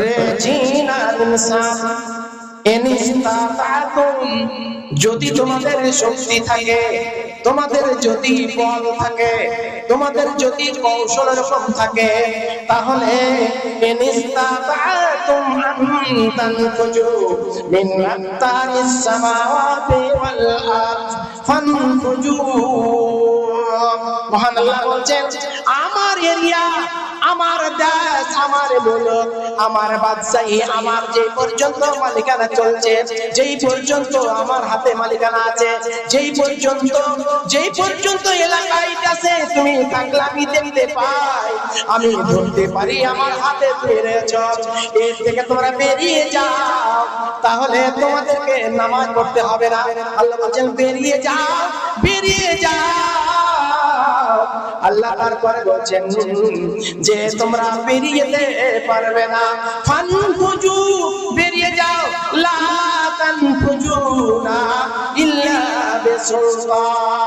রেজিনাল ইনসান ইনস্তাতাতুম, যদি তোমাদের শক্তি থাকে, তোমাদের যদি বল থাকে, তোমাদের যদি কৌশল এরকম থাকে, তাহলে ইনস্তাতাতুম আন তানফুজু মিন আকতারিস সামাওয়াতি ওয়াল আরদ ফানফুজু। মহান আল্লাহ বলছেন, আমার এরিয়া, আমার দেশ, আমার মুলক, আমার বাদশাহী, আমার যে পর্যন্ত মালিকানা চলছে, যেই পর্যন্ত আমার হাতে মালিকানা আছে, যেই পর্যন্ত এলাকায় আছে তুমি থাকলে আমি দেখতে পাই, আমি ধরতে পারি, আমার হাতে তুমি রয়েছো, এর থেকে তোমরা বেরিয়ে যাও, তাহলে তোমাদেরকে নামাজ পড়তে হবে না। আল্লাহ বলছেন বেরিয়ে যাও, বেরিয়ে যাও। আল্লাহ তারপরে বলছেন যে তোমরা বেরিয়ে যেতে পারবে না, ফানফুজু, বেরিয়ে যাও, লা তানফুজুনা ইল্লা বিসুলতান,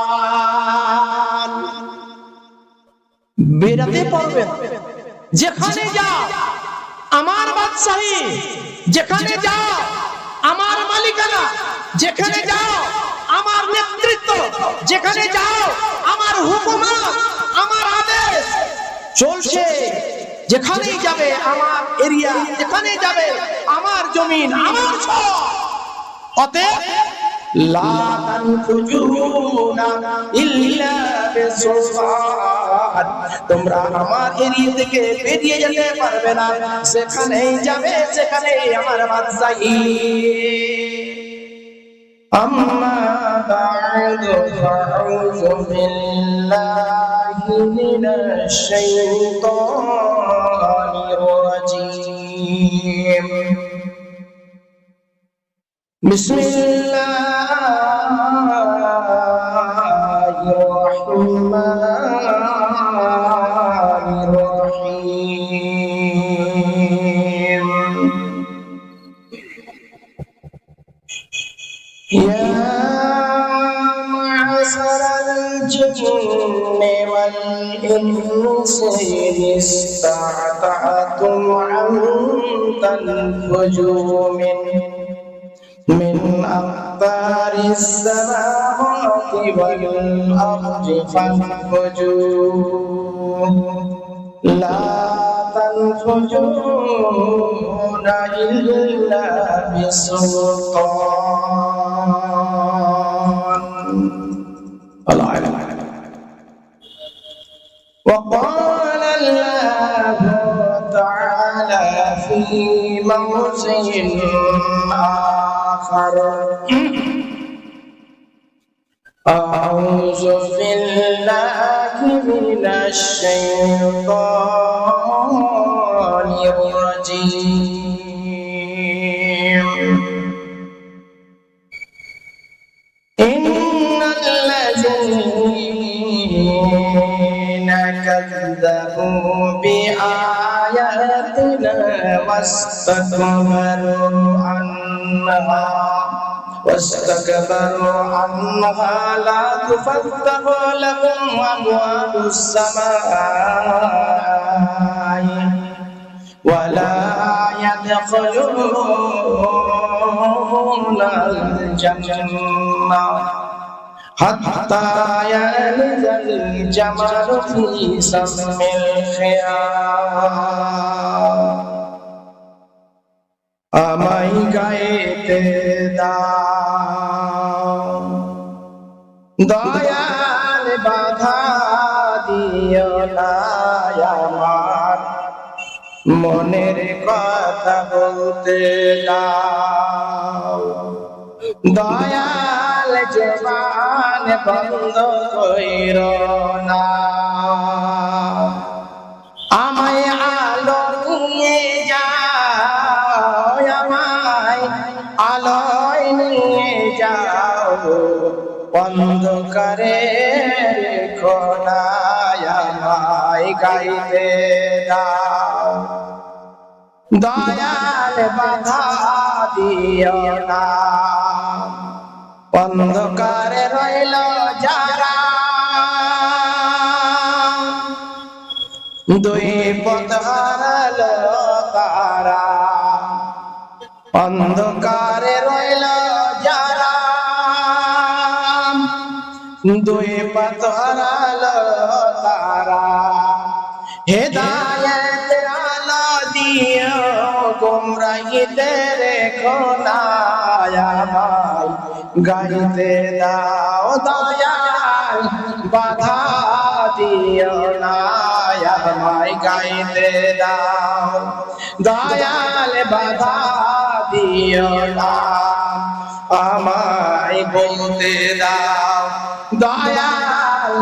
বেরাতে পারবে না। যেখানে যাও আমার বাদশাহী, যেখানে যাও আমার মালিকানা, যেখানে যাও আমার নেতৃত্ব, যেখানে যাও আমার হুকুমত, আমার আদেশ চলছে, যেখানেই যাবে আমার এরিয়া, যেখানে যাবে আমার জমিন, আমার সব, অতএব লা তানফুজুনা ইল্লা বিসুলতান, তোমরা আমার এরিয়া থেকে বেরিয়ে যেতে পারবে না, যেখানেই যাবে সেখানেই আমার বাদশাহী। أما بعد فأعوذ بالله من الشيطان الرجيم. بسم الله الرحمن الرحيم. يا معشر الجن والإنس إن استطعتم أن تنفذوا من أقطار السماوات والأرض فانفذوا لا تنفذون إلا بسلطان. وقال الله تعالى في موضع آخر أعوذ بالله من الشيطان الرجيم. إن الذين كذبوا بآياتنا واستكبروا عنها لا تفتح لهم أبواب السماء ولا يدخلون الجنة حتى يلج الجمل في سم الخياط. আমায় গাইতে দাও, দয়াল বাধা দিও না, আমার মনের কথা বলতে দাও, দয়াল জবান বন্ধ কইরো না, আমায় আলো নিয়ে যাও, আমায় আলোয় নিয়ে যাও, অন্ধকারে রেখো না, আমায় গাইতে দাও, দয়াল বাধা দিও না, অন্ধকারে রইল যারা, দুই পথ হারালো তারা, অন্ধকারে রইল যারা, দুই পাতরালো তারা, হেদায়েতের আলো দিও, গুমরাহিতে রেখো না আমায়, গাইতে দাও দয়াল, বাধা দিও না আমায়, গাইতে দাও দয়াল, বাধা দিও না আমায়, বলতে দাও দয়াল,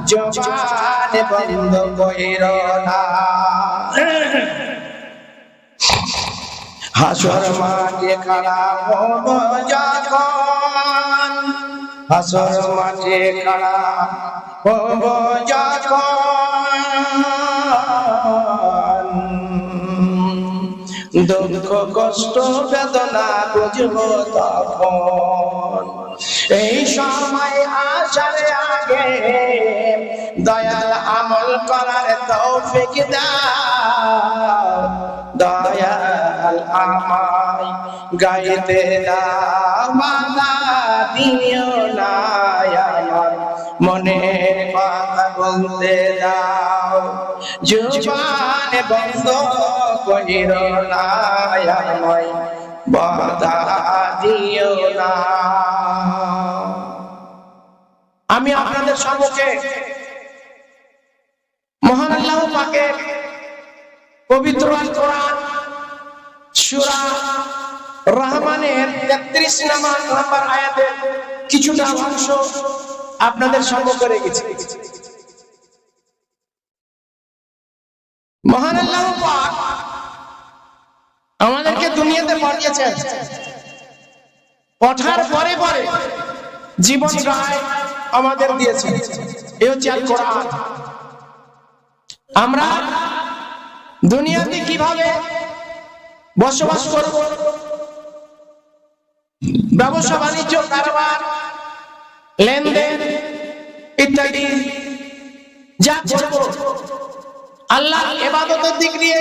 জবান বন্ধ কইরো না। হাসর মাঠে খাড়া হব যখন, হাসর মাঠে খাড়া হব যখন, দুঃখ কষ্ট বেদনা বুঝব তখন, এই সময় আসার আগে দয়াল আমল করার তৌফিক দাও, দয়াল আমায় গাইতে দাও, বাধা দিও না আমার, মনের কথা বলতে দাও, জবান বন্ধ কইরো না আমায়, বাধা দিও না। আমি আপনাদের সম্মুখে মহান আল্লাহ পাকের পবিত্র আল কোরআন সূরা রহমানের 33 নম্বর আয়াতের কিছুটা অংশ আপনাদের সম্মুখে রেখেছি। মহান আল্লাহ পাক আমাদেরকে দুনিয়াতে পাঠিয়েছেন, পাঠার পরে পরে জীবন গায় আমাদের দিয়েছেন, এই হচ্ছে আল কোরআন। আমরা দুনিয়াতে কিভাবে বসবাস করব, ব্যবসা বাণিজ্য কারবার লেনদেন ইত্যাদি যা করব, আল্লাহ ইবাদতের দিক দিয়ে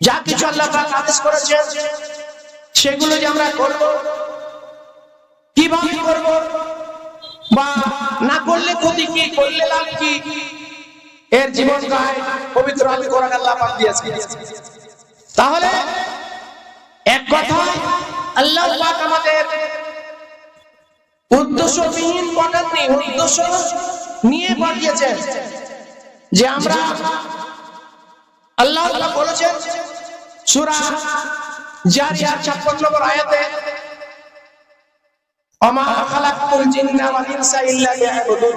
যা কিছু আল্লাহ পাক আদেশ করেছেন সেগুলো যে আমরা করব, কিভাবে করব বা না করলে ক্ষতি কি, করলে লাভ কি, এর জীবন গায় পবিত্র আল কোরআন আল্লাহ পাক দিয়েছে। তাহলে এক কথায় আল্লাহ পাক আমাদের উদ্দেশ্যবিহীন পাঠাননি, উদ্দেশ্য নিয়ে পাঠিয়েছেন যে আমরা, আল্লাহ তাআলা বলেছেন সূরা জারিয়াত 56 নম্বর আয়াতে, আমা খালাকতুল জিন্না ওয়াল ইনসা ইল্লা লিয়াবুদুন,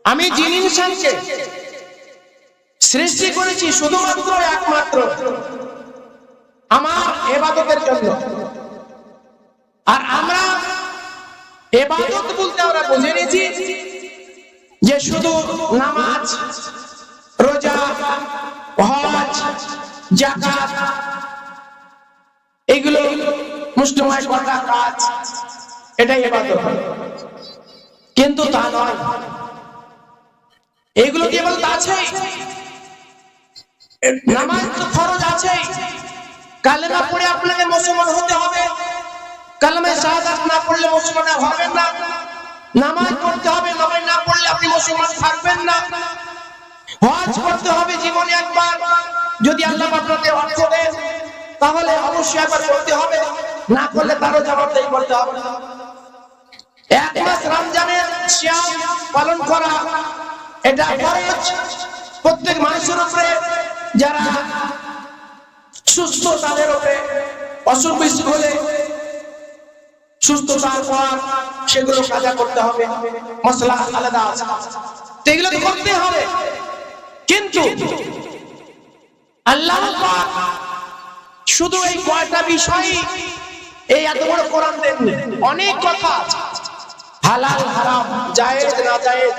আমি জিন ইনসানকে সৃষ্টি করেছি শুধুমাত্র একমাত্র আমার ইবাদতের জন্য। আর আমরা ইবাদত বলতে আমরা বুঝে নিয়েছি যে শুধু নামাজ, রোজা, হজ, যাকাত এগুলো মুসলমান করা কাজ, এটাই ইবাদত। কিন্তু তা নয়, এগুলো কেবল আছেই, নামাজ তো ফরজ আছেই, কালেমা পড়ে আপনাকে মুসলমান হতে হবে, কালেমা শাহাদাত না পড়লে মুসলমান হবেন না, নামাজ পড়তে হবে, নামাজ না পড়লে আপনি মুসলমান থাকবেন না, হজ করতে হবে জীবনে একবার, যদি আল্লাহ আপনাকে অর্থ দেন তাহলে অবশ্যই একবার করতে হবে, না করলে তারও জবাবদাহি করতে হবে। এক মাস রমজানের সিয়াম পালন করা এটা ফরজ প্রত্যেক মানুষের উপরে, যারা সুস্থ তাদের উপরে, অসুখ বিসুখ হলে সুস্থতার পর সেগুলো কাজা করতে হবে, মশলা আলাদা আছে, এগুলো করতে হবে। কিন্তু আল্লাহ পাক শুধু এই কয়টা বিষয়, এই এত বড় কোরআন দেননি, অনেক কথা আছে, হালাল হারাম, জায়েজ না জায়েজ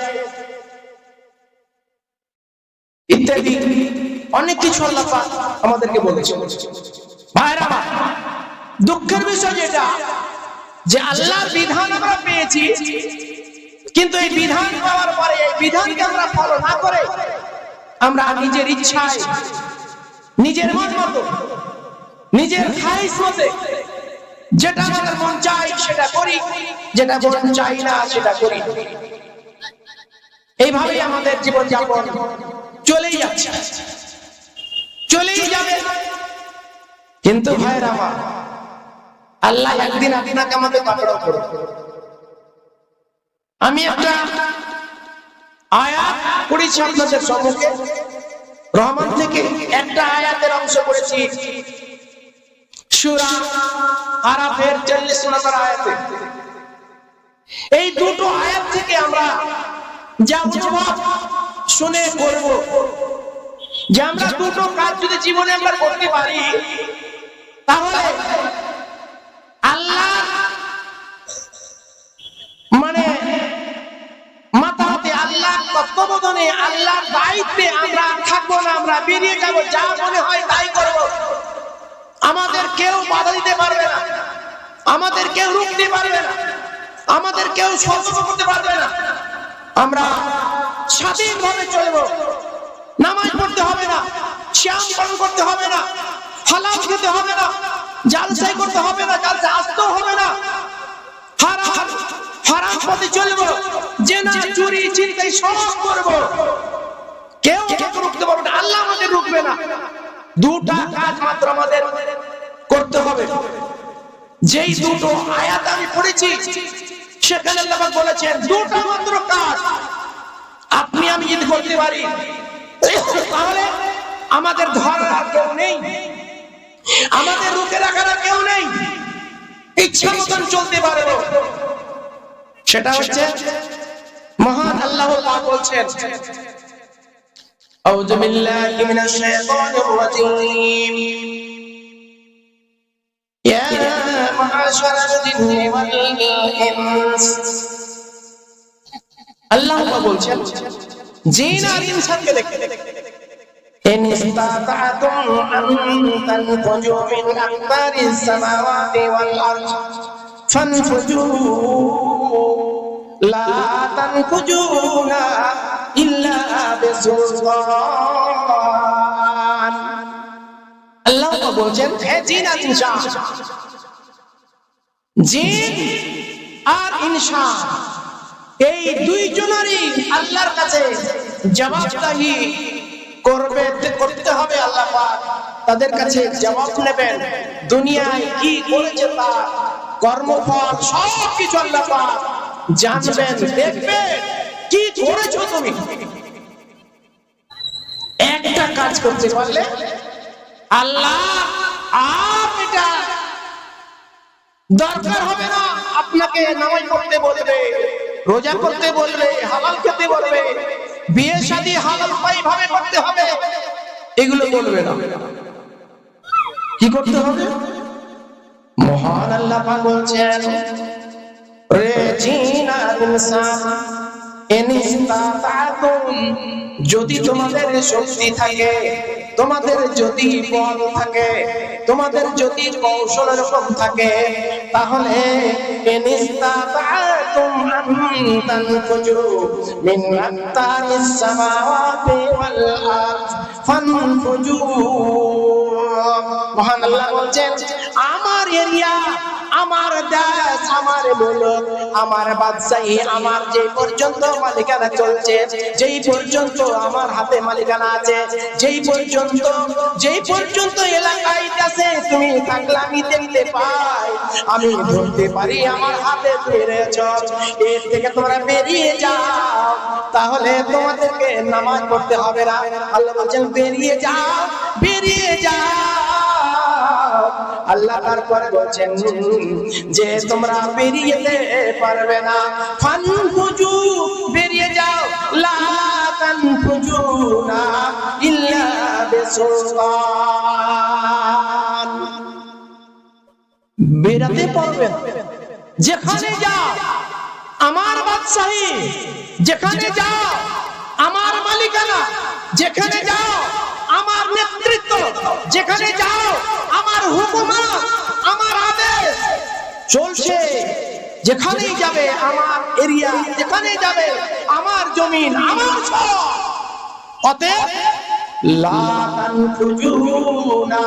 ইত্যাদি অনেক কিছু আল্লাহ পাক আমাদেরকে বলেছেন। ভাইরা আমার, দুঃখের বিষয় যেটা যে আল্লাহর বিধান আমরা পেয়েছি, কিন্তু এই বিধান পাওয়ার পরে এই বিধানকে আমরা ফলো না করে আমরা নিজের ইচ্ছায়, নিজের মন মতো নিজের খাইশ মতে যেটা আমাদের মন চাই সেটা করি, যেটা মন চাই না সেটা করি। এইভাবেই আমাদের জীবন যাপন চলেই যাচ্ছে, চলেই যাবে। কিন্তু ভাইয়ের আমার, আল্লাহ একদিন আপনাকে আমাদের পাকড়াও করবে। আমি একটা আয়াত পড়েছি আপনাদের সম্মুখে, রহমান থেকে একটা আয়াতের অংশ পড়েছি, সূরা আরাফের 40 নম্বর আয়াতে। এই দুটো আয়াত থেকে আমরা যা অনুভব শুনে করব, যে আমরা দুটো কাজ যদি জীবনে আমরা করতে পারি, তাহলে আল্লাহ মানে মাতাতে আল্লাহ তত্ত্বাবধানে আল্লাহর দায়িত্বে আমরা থাকবো না, আমরা বেরিয়ে যাব, যা মনে হয় তাই করব। আমাদের কেউ বাধা দিতে পারবে না, আমাদের কেউ রুখতে পারবে না, আমাদের কেউ সতর্ক করতে পারবে না। আমরা স্বাধীনভাবে চলবো। নামাজ পড়তে হবে না, শ্যাম পালন করতে হবে না, হালাল খেতে হবে না, জালসাই করতে হবে না, জালসা আসতেও হবে না, হারাম পথে চলবো, জেনা চুরি চিন্তাই সব করবো। কেউ রুখতে পারবে না, আল্লাহ আমাদের রুখবে না। দুটা কাজ মাত্র আমাদের করতে হবে। যেই দুটো আয়াত আমি পড়েছি, সেখানে আল্লাহ পাক বলেছেন দুটো মাত্র কাজ আপনি আমি যদি করতে পারি, তাহলে আমাদের ধরার কেউ নেই, আমাদের রুখে রাখার কেউ নেই, ইচ্ছা মতন চলতে পারবো। সেটা হচ্ছে মহান আল্লাহ পাক বলছেন, আউযু বিল্লাহি মিনাশ শাইতানির রাজীম, ইয়া মা'আশারাল জিন্নি ওয়াল ইনস। আল্লাহ পাক বলছেন জিন আর ইনসানকে দেখে, ইন ইসতাতা'তুম আন তানফুজু মিন আকবারিস সামাওয়াতি ওয়াল আরদ ফানফুজু লা তানফুজুনা ইল্লা বিসুলতান। আল্লাহ বলছেন, হে জিন আর ইনসান, জিন আর ইনসান এই দুইজনেরই আল্লাহর কাছে জবাবদিহি করতে হবে। আল্লাহ পাক তাদের কাছে জবাব নেবেন। দুনিয়ায় কি করেছে তার কর্মফল সবকিছু আল্লাহ পাক জানবেন, দেখবেন কি করেছো তুমি। একটা কাজ করতে পারলে আল্লাহ আর এটা দরকার হবে না, আপনাকে নামাজ পড়তে বলবে, রোজা করতে বলবে, হালাল খেতে বলবে, বিয়ে শাদী হালাল উপায় ভাবে করতে হবে, এগুলো বলবে না। কি করতে হবে? মহান আল্লাহ পাক বলছেন, রে জিন আর ইনসান ইন ইসতাতা'তুম, যদি তোমাদের শক্তি থাকে, তোমাদের যদি বল থাকে, তোমাদের যদি কৌশল এরকম থাকে, তাহলে ইন ইসতাতা'তুম আন তানফুজু মিন আকতারিস সামাওয়াতি ওয়াল আরদ ফানফুজু। মহান আল্লাহ বলছেন, আমার এরিয়া, আমার দেশ, আমার মুলক, আমার বাদশাহী, আমার যে পর্যন্ত মালিকানা চলছে, যেই পর্যন্ত আমার হাতে মালিকানা আছে, যেই পর্যন্ত এলাকায় আছে তুমি থাকলে আমি দেখতে পাই, আমি ধরতে পারি, আমার হাতে তুমি রয়েছ, এর থেকে তোমরা বেরিয়ে যাও, তাহলে তোমাদেরকে নামাজ পড়তে হবে না। আল্লাহ বলছেন, বেরিয়ে যাও, বেরিয়ে যাও। আল্লাহ তারপরে বলছেন যে তোমরা বেরিয়ে যেতে পারবে না, ফানফুজু, বেরিয়ে যাও, লা তানফুজুনা ইল্লা বিসুলতান। বেরাতে পারবে না, যেখানে যাও আমার বাদশাহী, যেখানে যাও আমার মালিকানা, যেখানে যাও আমার নেতৃত্ব, যেখানে যাও আমার হুকুমত, আমার আদেশ চলছে, যেখানেই যাবে আমার এরিয়া, যেখানে যাবে আমার জমিন, আমার সব। অতএব লা তানফুজুনা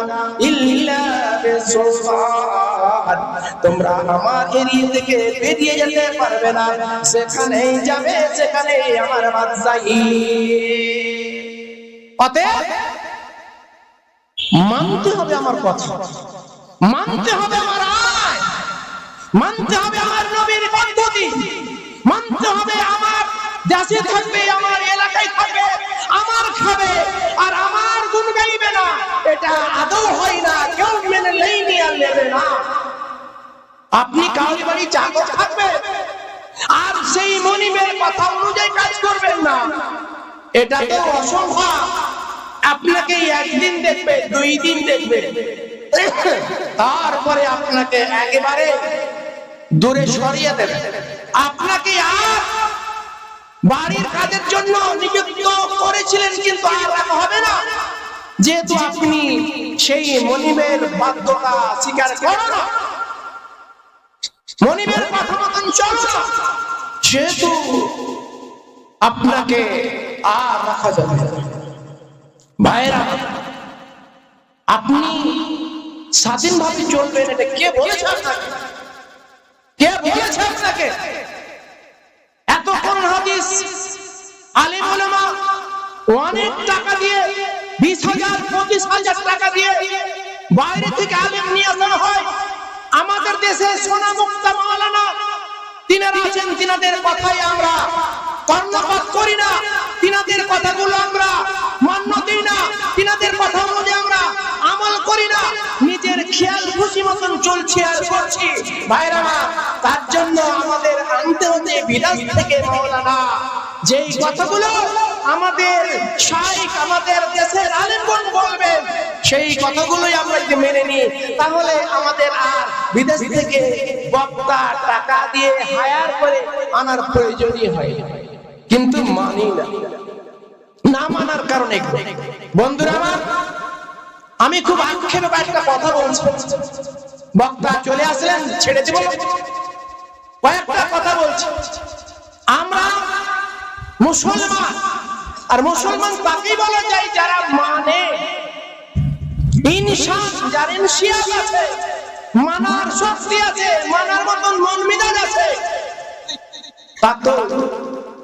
ইল্লা যাবে সুলতান, তোমরা আমার এরিয়া থেকে বেরিয়ে যেতে পারবে না, সেখানেই যাবে, সেখানেই আমার বাদশাহী। অতএব মানতে হবে আমার কথা, মানতে হবে আমার আইন, মানতে হবে আমার নবীর পদ্ধতি, মানতে হবে আমার দেশে থাকবে, আমার এলাকায় থাকবে, আমার খাবে আর আমার গুণ গাইবে না, এটা আদৌ হয় না, কেউ মেনে নেয়নি আর নেবে না। আপনি কাউরি বাড়ি চাকর থাকবে আর সেই মনিবের কথা অনুযায়ী কাজ করবেন না, এটা তো অসম্ভব। আপনাকে একদিন দেখবে, 2 দিন দেখবে, তারপরে আপনাকে একেবারে দূরে সরিয়ে দেবে। আপনাকে আর বাড়ির কাজের জন্য নিযুক্ত করেছিলেন, কিন্তু আর রাখা হবে না, যেহেতু আপনি সেই মনিবের বাধ্যতা স্বীকার করেন না, মনিবের কথা মতন চলো না, সেহেতু আপনাকে আর রাখা যাবে না। ভাইরা, আপনি স্বাধীনভাবে চলবেন, এটা কে বলেছে আপনাকে? কে বলেছে আপনাকে? এতক্ষণ হাদিস আলেম ওলামা অনেক টাকা দিয়ে, 20,000 25,000 টাকা দিয়ে বাইরে থেকে আলেম নিয়ে আসা হয়। আমাদের দেশে সোনা মুক্তা মাওলানা তিনারা আছেন, তিনাদের কথাই আমরা কর্ণপাত করি না, তিনাদের কথাগুলো আমরা মান্য দিই না, তিনাদের কথা অনুযায়ী আমরা আমল করি না, নিজের খেয়াল খুশি মতন চলছি আর করছি। ভাইরা, তার জন্য আমাদের আনতে হতে বিদেশ থেকে মাওলানা যেই কথাগুলো আমাদের শাইখ, আমাদের দেশের আলেমগণ বলবেন, সেই কথাগুলোই আমরা যদি মেনে নিই, তাহলে আমাদের আর বিদেশ থেকে বক্তা টাকা দিয়ে হায়ার করে আনার প্রয়োজনই হয় না। কিন্তু মানি না, না মানার কারণে বন্ধুরা আমার, আমি খুব আক্ষেপে একটা কথা বলছি, বক্তা চলে আসলেন, ছেড়ে দেব, কয়েকটা কথা বলছি। আমরা মুসলমান, আর মুসলমান তাকেই বলা যায় যারা মানে ইনসান, যার ইনসিয়াত আছে, মানার শক্তি আছে, মানার মতন মন মিজাজ আছে,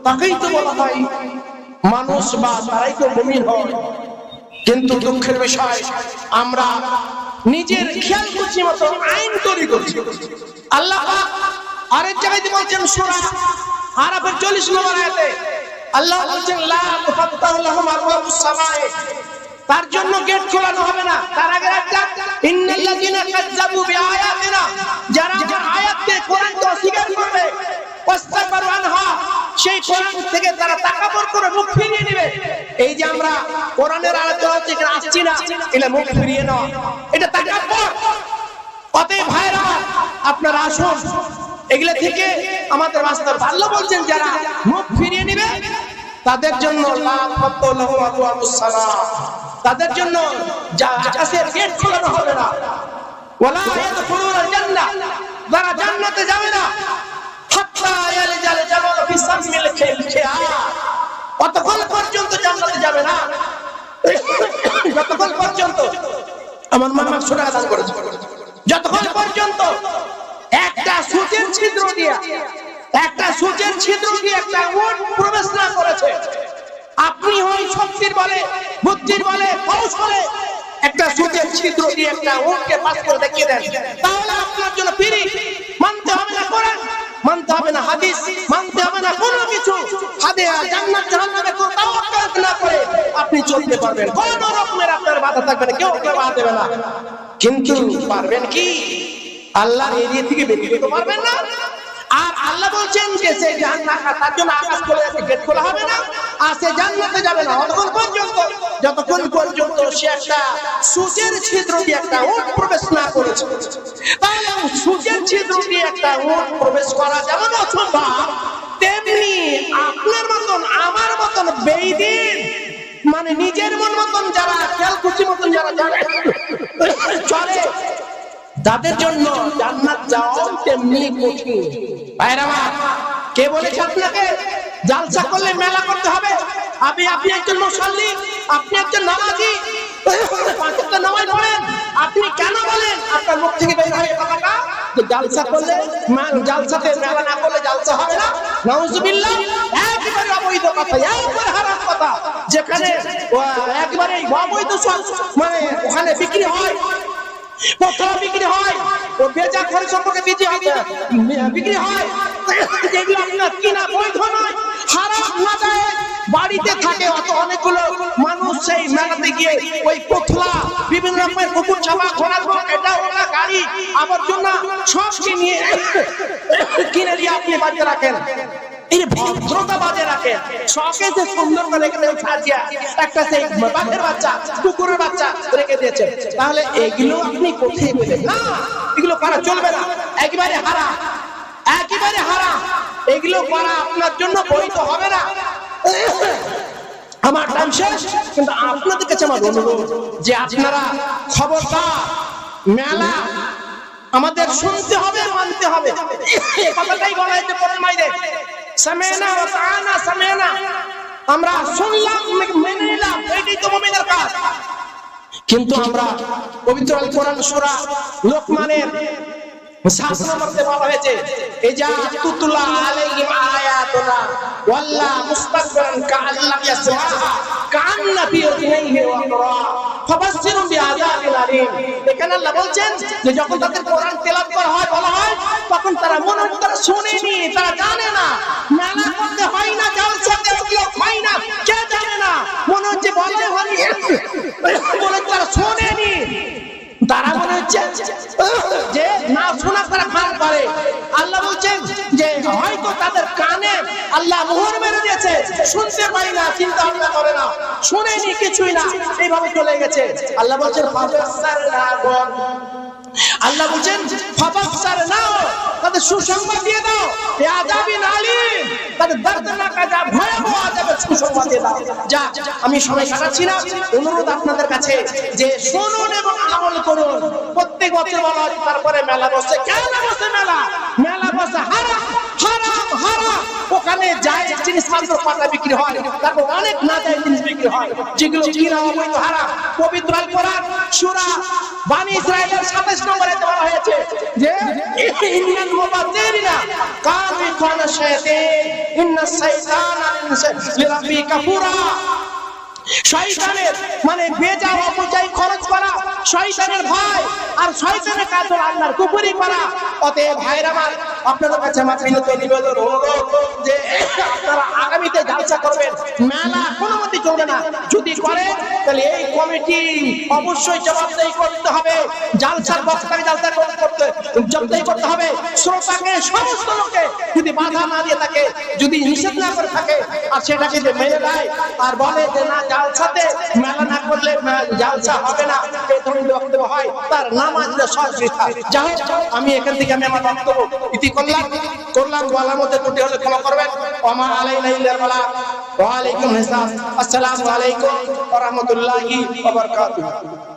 তাকেই তো বলা হয় মানুষ, বা তারাই তো মুমিন হয়। কিন্তু দুঃখের বিষয়, আমরা নিজের খেয়াল খুশি মতো আইন তৈরি করছি। আল্লাহ পাক আরেক জায়গায় বলছেন সূরা আরাফের 40 নম্বর আয়াতে, আল্লাহ বলছেন লা তুফাত্তাহু লাহুম আবওয়াবুস সামায়ে, তার জন্য গেট খোলানো হবে না। তার আগে একটা ইন্নাল্লাযিনা কাযযাবু বিআয়াতিনা, যারা আমার আয়াতকে, কোরআনকে অস্বীকার করবে, ওয়াস্তাকবারু আনহা, সেই কোরআন থেকে তারা তাকাব্বুর করে মুখ ফিরিয়ে নেবে। এই যে আমরা কোরআনের আলোচনা থেকে আসছি না, এটা মুখ ফিরিয়ে নেওয়া, এটা তাকাব্বুর। অতএব ভাইরা, আপনারা আসুন, এগুলা থেকে আমাদের বাঁচতে হবে। আল্লাহ বলছেন যারা মুখ ফিরিয়ে নেবে তাদের জন্য লা তুফাত্তাহু লাহুম আবওয়াবুস সামা, তাদের জন্য জান্নাতের গেট খোলানো হবে না। ওয়ালা ইয়াদখুলুনাল জান্নাহ, যারা জান্নাতে যাবে না, হাত্তা ইয়ালজাল জামালু ফি সামিল খিয়াত, অতক্ষণ পর্যন্ত জান্নাতে যাবে না, যতক্ষণ পর্যন্ত, আমার মামা সূরা আযান করেছে, যতক্ষণ পর্যন্ত একটা সূচের ছিদ্র দিয়ে, একটা সূচের ছিদ্র দিয়ে একটা উট প্রবেশ না করেছে। আপনি হয় শক্তির বলে, বুদ্ধির বলে, কৌশলে একটা সূচের ছিদ্র দিয়ে একটা উটকে পাস করে দেখিয়ে দেন, তাহলে আপনার জন্য ফ্রি। মানতে হবে না কোরআন, মানতে হবে না হাদিস, মানতে হবে না কোনো কিছু, হাদিয়া জান্নাত জাহান্নামে কোনো তাওয়াক্কুল না করে আপনি চলতে পারবেন, কোনো রকমের আপনার বাধা থাকবে না, কেউ আপনার বাধা দেবে না। কিন্তু পারবেন কি? আল্লাহর এরিয়া থেকে বেরিয়ে যেতে পারবেন না। আর আল্লাহ বলছেন যে সে জান্নাত, তার জন্য আকাশ খুলে আছে, গেট খোলা হবে না, আর সে জান্নাতে যাবে না ততক্ষণ পর্যন্ত যতক্ষণ পর্যন্ত সে একটা সূচের ছিদ্র দিয়ে একটা উট প্রবেশ না করেছে। তাহলে সূচের ছিদ্র দিয়ে একটা উট প্রবেশ করা যেমন অসম্ভব, তেমনি আপনার মতন আমার মতন বেঈমান, মানে নিজের মন মতন যারা, খেয়াল খুশি মতন যারা চলে, তাদের জন্য জান্নাত যাওয়া তেমনি কঠিন। ভাইরা, কে বলেছে আপনাকে জালসা করলে মেলা করতে হবে? আপনি একজন মুসল্লি, আপনি একজন নামাজি, 5 ওয়াক্ত নামাজ পড়েন, আপনি কেন বলেন আপনার মুখ থেকে বের হয় কথাটা যে জালসা করলে জালসাতে মেলা না করলে জালসা হবে না, নাউজুবিল্লাহ, একেবারে অবৈধ কথা, একবারে হারাম কথা। যেখানে একবারে অবৈধ মানে ওখানে বিক্রি হয়, পথরা বিক্রি হয়, ও বেচা খরচ সম্পর্কে বিক্রি হয়, যেগুলো আপনার কিনা বৈধ নয়, হারাম না যায়, বাড়িতে থাকে অত অনেকগুলো মানুষ সেই মেলাতে গিয়ে ওই পোথলা বিভিন্ন রকমের কুকুর ছাপা ঘোড়া এটা ওটা গাড়ি আবর্জনা সব কিনে দিয়ে আপনি বাড়িতে রাখেন, এই ভদ্রতা বাজে রাখেন, শখে যে সুন্দর করে রেখে সাজিয়া একটা সেই বাঘের বাচ্চা কুকুরের বাচ্চা রেখে দিয়েছেন, তাহলে এগুলো আপনি কোথায় পেলেন? না, এগুলো করা চলবে না, একেবারে হারাম, একেবারে হারাম, এগুলো করা আপনার জন্য বৈধ হবে না। আমার টাইম শেষ, কিন্তু আপনাদের কাছে আমার অনুরোধ যে আপনারা খবরদার মেলা আমাদের শুনতে হবে, মানতে হবে, এই কথাটাই বলা হয়েছে কোরআন মাইরে, সামিনা ওয়া তাআনা, সামিনা, আমরা শুনলাম মেনে নিলাম, এটাই তো মুমিনের কাজ। কিন্তু আমরা পবিত্র আল কোরআন সূরা লোকমানের 7 নম্বরে বলা হয়েছে ইজা তুতলা আলাইহিম আয়াতুনা ওয়াল্লা মুস্তাকবিরান কাআল্লাম ইয়াসমাহা কাআন্না ফি উযুনাইহি ওয়াকরা ফাবাশশিরুম বিআযাবিন আলীম। এখানে আল্লাহ বলছেন যে যখন তাদের কোরআন তেলাওয়াত করা হয়, বলা হয়, তখন তারা মনে হয় তারা শুনেনি, তারা জানে না, মেলা করতে হয় না, জালসাতে হয় না, কে জানে না, মনে হচ্ছে বলাই হয়নি, মনে হচ্ছে তারা শুনেনি, তারা মনে হচ্ছে যে না শোনা তারা খারাপ করে। আল্লাহ বলছেন যে হয়তো তাদের কানে আল্লাহ মোহর মেরে দিয়েছে, শুনতে পাই না, চিন্তা ভাবনা করে না, শুনেনি, কিছুই না, এইভাবে চলে গেছে। আল্লাহ বলছেন আল্লাহ বলছেন তাদের সুসংবাদ দিয়ে দাও, আযাবিন আলীম, তাদের দর্দনাক আযাব, ভয়াবহ আযাবের সুসংবাদ দিয়ে দাও। যা আমি সময় কাটাচ্ছি না, অনুরোধ আপনাদের কাছে যে শুনুন এবং আমল করুন। প্রত্যেক বছর বলা হয় তারপরে মেলা বসে, কেন বসে মেলা? মেলা বসে হারাম, হারাম, হারাম, ওখানে যায় জিনিসপত্র পাতা বিক্রি হয়, তারপর অনেক না যায় জিনিস বিক্রি হয়, যেগুলো কিনা অবৈধ হারাম। পবিত্র আল কোরআন সূরা বনী ইসরাঈলের 27 নম্বরে বলা হয়েছে যে ইন্নাল মুবাযযিরিনা কানু ইখওয়ানা শায়াতিন ইন্নাস শাইতানা লিরাব্বিহি কাফুরা। শয়তানের মানে বেজা অপচয় খরচ করা শয়তানের ভাই, আর শয়তানের কাজ হলো আল্লাহর কুফরি করা। অতএব ভাইরা আমার, আপনাদের কাছে আমার বিনীত নিবেদন অনুরোধ যে আপনারা আগামীতে জালসা করবেন, মেলা কোনো মতে চলবে না। যদি করেন তাহলে এই কমিটি অবশ্যই জবাবদেহি করতে হবে, জালসার বক্তাকে জালসা করতে জবাবদেহি করতে হবে, শ্রোতাকে সমস্ত লোকে যদি বাধা না দিয়ে থাকে, যদি নিষেধ না করে থাকে, আর সেটাকে যে মেনে নেয় আর বলে যে না জালসাতে মেলা না করলে জালসা হবে না, এই ধরনের বক্তব্য হয়, তার নামাজ সব বৃথা। যাই হোক, আমি এখান থেকে আমি আমার বক্তব্য ইতি করলাম, বলার মধ্যে ত্রুটি হলে ক্ষমা করবেন। ওমা আলাইনা ইল্লাল বালাগ। ওয়া আলাইকুম আসসালাম। আসসালামু আলাইকুম ওয়া রাহমাতুল্লাহি ওয়া বারাকাতুহু।